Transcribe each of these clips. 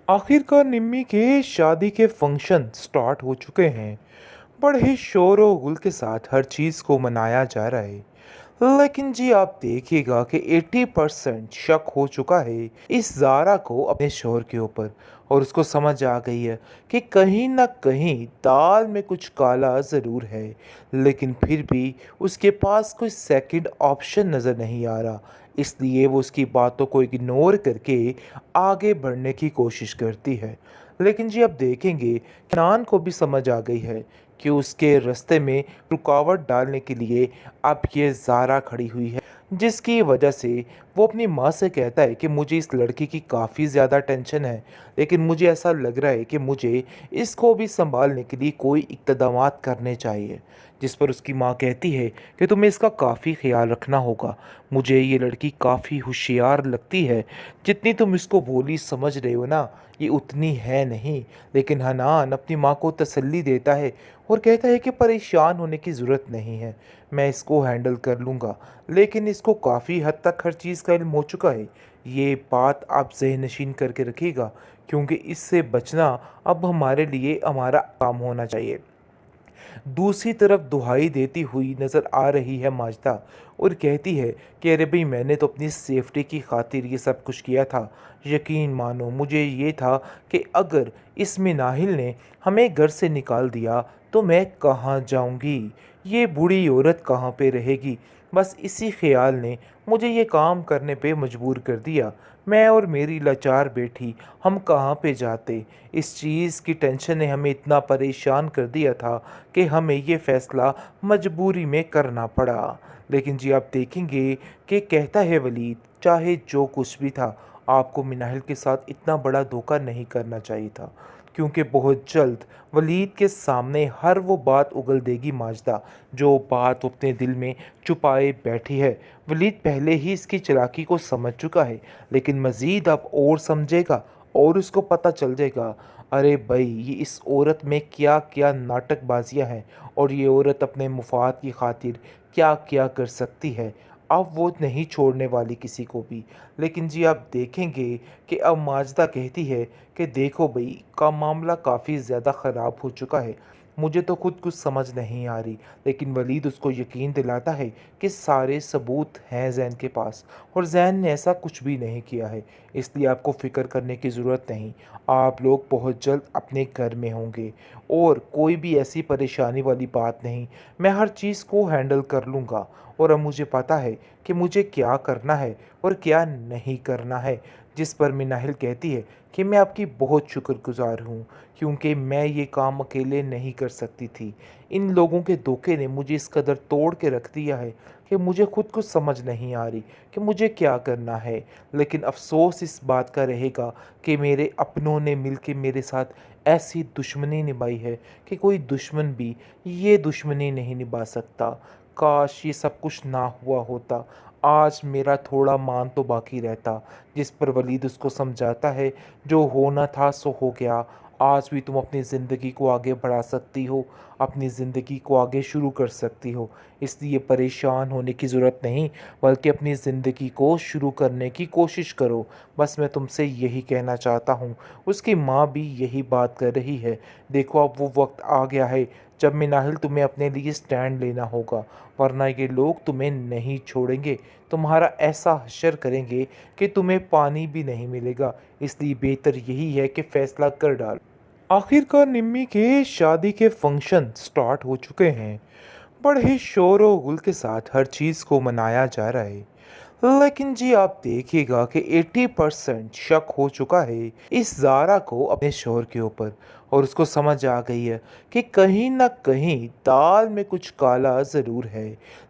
आखिरकार निम्मी के शादी के फंक्शन स्टार्ट हो चुके हैं। बड़े ही शोर और गुल के साथ हर चीज़ को मनाया जा रहा है। लेकिन जी आप देखिएगा कि 80% शक हो चुका है इस ज़ारा को अपने शोहर के ऊपर। और उसको समझ आ गई है कि कहीं ना कहीं दाल में कुछ काला ज़रूर है। लेकिन फिर भी उसके पास कोई सेकंड ऑप्शन नज़र नहीं आ रहा। इसलिए वो उसकी बातों को इग्नोर करके आगे बढ़ने की कोशिश करती है। लेकिन जी अब देखेंगे किनान को भी समझ आ गई है कि उसके रास्ते में रुकावट डालने के लिए अब ये ज़ारा खड़ी हुई है, जिसकी वजह से वो अपनी माँ से कहता है कि मुझे इस लड़की की काफ़ी ज़्यादा टेंशन है। लेकिन मुझे ऐसा लग रहा है कि मुझे इसको भी संभालने के लिए कोई इक़्तदामात करने चाहिए। जिस पर उसकी माँ कहती है कि तुम्हें इसका काफ़ी ख्याल रखना होगा। मुझे ये लड़की काफ़ी होशियार लगती है। जितनी तुम इसको भोली समझ रहे हो ना, ये उतनी है नहीं। लेकिन हनान अपनी माँ को तसल्ली देता है और कहता है कि परेशान होने की ज़रूरत नहीं है, मैं इसको हैंडल कर लूँगा। लेकिन इसको काफ़ी हद तक हर चीज़ का इल्म हो चुका है। ये बात आप ज़हन-नशीन करके रखिएगा, क्योंकि इससे बचना अब हमारे लिए हमारा काम होना चाहिए। दूसरी तरफ दुहाई देती हुई नज़र आ रही है माजदा और कहती है कि अरे भाई, मैंने तो अपनी सेफ्टी की खातिर ये सब कुछ किया था। यकीन मानो मुझे ये था कि अगर इस मिनाहिल ने हमें घर से निकाल दिया तो मैं कहाँ जाऊँगी, ये बूढ़ी औरत कहाँ पे रहेगी। बस इसी ख्याल ने मुझे ये काम करने पे मजबूर कर दिया। मैं और मेरी लाचार बेटी हम कहाँ पे जाते। इस चीज़ की टेंशन ने हमें इतना परेशान कर दिया था कि हमें ये फ़ैसला मजबूरी में करना पड़ा। लेकिन जी आप देखेंगे कि कहता है वलीद, चाहे जो कुछ भी था, आपको मिनाहिल के साथ इतना बड़ा धोखा नहीं करना चाहिए था। क्योंकि बहुत जल्द वलीद के सामने हर वो बात उगल देगी माजदा, जो बात वो अपने दिल में छुपाए बैठी है। वलीद पहले ही इसकी चालाकी को समझ चुका है, लेकिन मज़ीद अब और समझेगा और उसको पता चल जाएगा, अरे भाई, ये इस औरत में क्या क्या नाटकबाजियाँ हैं और ये औरत अपने मुफाद की खातिर क्या क्या कर सकती है। अब वो नहीं छोड़ने वाली किसी को भी। लेकिन जी आप देखेंगे कि अब माजदा कहती है कि देखो भई, का मामला काफ़ी ज़्यादा ख़राब हो चुका है। मुझे तो खुद कुछ समझ नहीं आ रही। लेकिन वलीद उसको यकीन दिलाता है कि सारे सबूत हैं ज़ैन के पास और ज़ैन ने ऐसा कुछ भी नहीं किया है। इसलिए आपको फ़िक्र करने की ज़रूरत नहीं। आप लोग बहुत जल्द अपने घर में होंगे और कोई भी ऐसी परेशानी वाली बात नहीं। मैं हर चीज़ को हैंडल कर लूँगा और अब मुझे पता है कि मुझे क्या करना है और क्या नहीं करना है। जिस पर मिनाहिल कहती है कि मैं आपकी बहुत शुक्रगुज़ार हूँ, क्योंकि मैं ये काम अकेले नहीं कर सकती थी। इन लोगों के धोखे ने मुझे इस कदर तोड़ के रख दिया है कि मुझे खुद कुछ समझ नहीं आ रही कि मुझे क्या करना है। लेकिन अफ़सोस इस बात का रहेगा कि मेरे अपनों ने मिलके मेरे साथ ऐसी दुश्मनी निभाई है कि कोई दुश्मन भी ये दुश्मनी नहीं निभा सकता। काश ये सब कुछ ना हुआ होता, आज मेरा थोड़ा मान तो बाकी रहता। जिस पर वलीद उसको समझाता है, जो होना था सो हो गया। आज भी तुम अपनी ज़िंदगी को आगे बढ़ा सकती हो, अपनी ज़िंदगी को आगे शुरू कर सकती हो। इसलिए परेशान होने की ज़रूरत नहीं, बल्कि अपनी ज़िंदगी को शुरू करने की कोशिश करो। बस मैं तुमसे यही कहना चाहता हूँ। उसकी माँ भी यही बात कर रही है। देखो, अब वो वक्त आ गया है जब मिनाहिल तुम्हें अपने लिए स्टैंड लेना होगा, वरना ये लोग तुम्हें नहीं छोड़ेंगे। तुम्हारा ऐसा हश्र करेंगे कि तुम्हें पानी भी नहीं मिलेगा। इसलिए बेहतर यही है कि फैसला कर डालो। आखिरकार निम्मी के शादी के फंक्शन स्टार्ट हो चुके हैं। बड़े ही शोर और गुल के साथ हर चीज़ को मनाया जा रहा है। लेकिन जी आप देखिएगा कि 80% शक हो चुका है इस ज़ारा को अपने शोहर के ऊपर। और उसको समझ आ गई है कि कहीं ना कहीं दाल में कुछ काला ज़रूर है।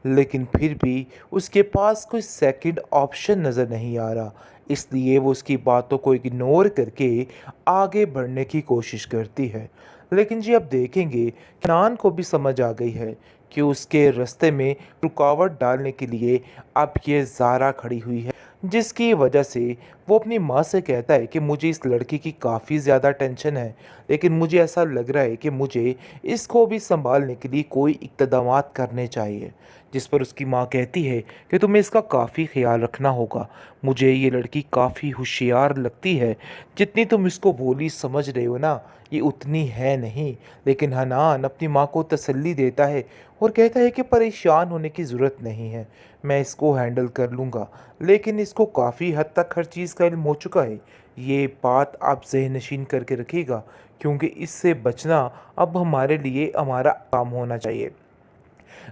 लेकिन फिर भी उसके पास कोई सेकंड ऑप्शन नज़र नहीं आ रहा। इसलिए वो उसकी बातों को इग्नोर करके आगे बढ़ने की कोशिश करती है। लेकिन जी अब देखेंगे किनान को भी समझ आ गई है कि उसके रास्ते में रुकावट डालने के लिए अब ये ज़ारा खड़ी हुई है, जिसकी वजह से वो अपनी माँ से कहता है कि मुझे इस लड़की की काफ़ी ज़्यादा टेंशन है। लेकिन मुझे ऐसा लग रहा है कि मुझे इसको भी संभालने के लिए कोई इक़्तदामात करने चाहिए। जिस पर उसकी माँ कहती है कि तुम्हें इसका काफ़ी ख्याल रखना होगा। मुझे ये लड़की काफ़ी होशियार लगती है, जितनी तुम इसको भोली समझ रहे हो ना, ये उतनी है नहीं। लेकिन हनान अपनी माँ को तसल्ली देता है और कहता है कि परेशान होने की ज़रूरत नहीं है, मैं इसको हैंडल कर लूँगा। लेकिन इसको काफ़ी हद तक हर चीज़ का इल्म हो चुका है। ये बात आप ज़हन-नशीन करके रखिएगा, क्योंकि इससे बचना अब हमारे लिए हमारा काम होना चाहिए।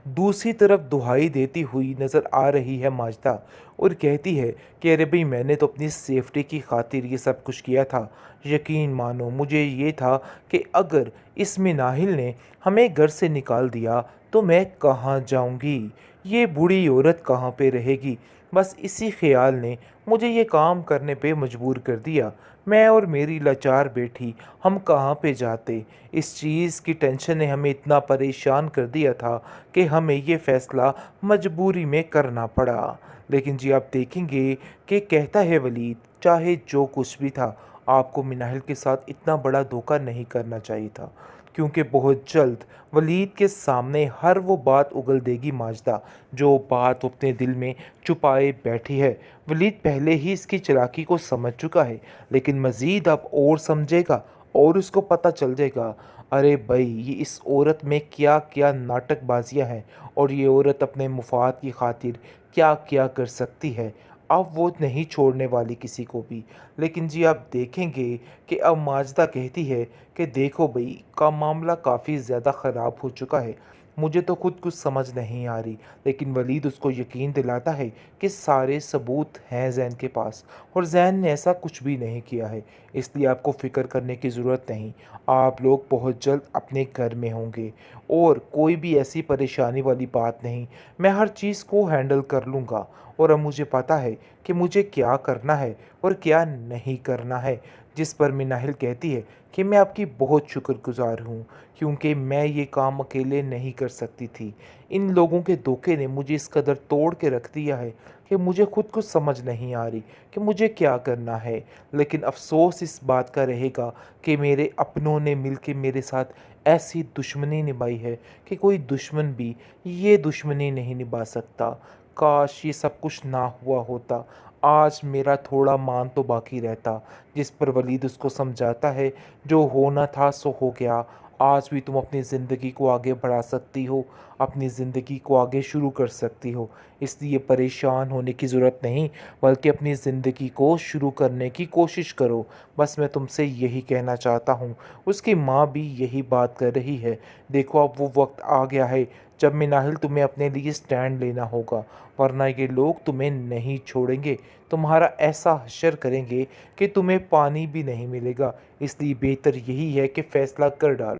दूसरी तरफ दुहाई देती हुई नज़र आ रही है माजदा और कहती है कि अरे भाई, मैंने तो अपनी सेफ्टी की खातिर ये सब कुछ किया था। यकीन मानो, मुझे ये था कि अगर इस मिनाहिल ने हमें घर से निकाल दिया तो मैं कहाँ जाऊंगी, ये बूढ़ी औरत कहाँ पे रहेगी। बस इसी ख्याल ने मुझे ये काम करने पे मजबूर कर दिया। मैं और मेरी लाचार बेटी, हम कहाँ पे जाते। इस चीज़ की टेंशन ने हमें इतना परेशान कर दिया था कि हमें ये फ़ैसला मजबूरी में करना पड़ा। लेकिन जी आप देखेंगे कि कहता है वलीद, चाहे जो कुछ भी था, आपको मिनाहिल के साथ इतना बड़ा धोखा नहीं करना चाहिए था, क्योंकि बहुत जल्द वलीद के सामने हर वो बात उगल देगी माजदा, जो बात वो अपने दिल में छुपाए बैठी है। वलीद पहले ही इसकी चालाकी को समझ चुका है, लेकिन मज़ीद अब और समझेगा और उसको पता चल जाएगा, अरे भाई, ये इस औरत में क्या क्या नाटकबाजियाँ हैं और ये औरत अपने मुफाद की खातिर क्या क्या कर सकती है। अब वो नहीं छोड़ने वाली किसी को भी। लेकिन जी आप देखेंगे कि अब माजदा कहती है कि देखो भाई, का मामला काफ़ी ज़्यादा ख़राब हो चुका है, मुझे तो खुद कुछ समझ नहीं आ रही। लेकिन वलीद उसको यकीन दिलाता है कि सारे सबूत हैं जैन के पास और जैन ने ऐसा कुछ भी नहीं किया है, इसलिए आपको फ़िक्र करने की ज़रूरत नहीं। आप लोग बहुत जल्द अपने घर में होंगे और कोई भी ऐसी परेशानी वाली बात नहीं, मैं हर चीज़ को हैंडल कर लूँगा और अब मुझे पता है कि मुझे क्या करना है और क्या नहीं करना है। जिस पर मिनाहिल कहती है कि मैं आपकी बहुत शुक्रगुज़ार हूँ, क्योंकि मैं ये काम अकेले नहीं कर सकती थी। इन लोगों के धोखे ने मुझे इस कदर तोड़ के रख दिया है कि मुझे खुद कुछ समझ नहीं आ रही कि मुझे क्या करना है। लेकिन अफ़सोस इस बात का रहेगा कि मेरे अपनों ने मिलके मेरे साथ ऐसी दुश्मनी निभाई है कि कोई दुश्मन भी ये दुश्मनी नहीं निभा सकता। काश ये सब कुछ ना हुआ होता, आज मेरा थोड़ा मान तो बाकी रहता। जिस पर वलीद उसको समझाता है, जो होना था सो हो गया, आज भी तुम अपनी ज़िंदगी को आगे बढ़ा सकती हो, अपनी ज़िंदगी को आगे शुरू कर सकती हो। इसलिए परेशान होने की ज़रूरत नहीं, बल्कि अपनी ज़िंदगी को शुरू करने की कोशिश करो। बस मैं तुमसे यही कहना चाहता हूँ। उसकी माँ भी यही बात कर रही है। देखो, अब वो वक्त आ गया है जब मिनाहिल तुम्हें अपने लिए स्टैंड लेना होगा, वरना ये लोग तुम्हें नहीं छोड़ेंगे, तुम्हारा ऐसा हश्र करेंगे कि तुम्हें पानी भी नहीं मिलेगा। इसलिए बेहतर यही है कि फ़ैसला कर डालो।